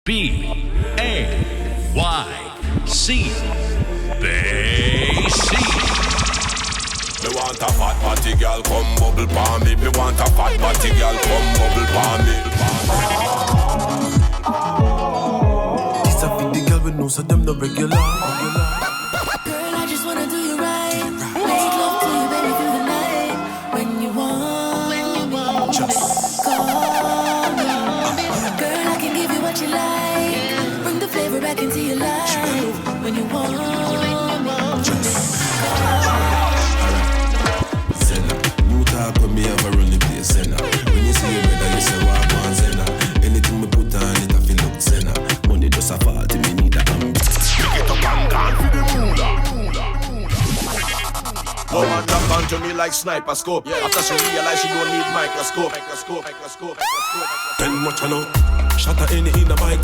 B-A-Y-C. Basie. Me want a fat body girl, come bubble pa me. Me want a fat body girl, come bubble pa me. This a big the girl we know, so them no regular. Girl, I just wanna do you right. Make love to you, baby, through the night. When you want, Just call me. Girl, I can give you what you like. Bring the flavor back into your life. When you want, Zena, new talk when me ever run the place, Zena. When you see your brother, you say walk on Zena. Anything me put on it, I feel look Zena. Money just a fall to me, need a ambi. Get up and gone for the moolah. Woman jump onto me like sniper scope. After she realize she don't need microscope. Then what you know? Shut her in the mic.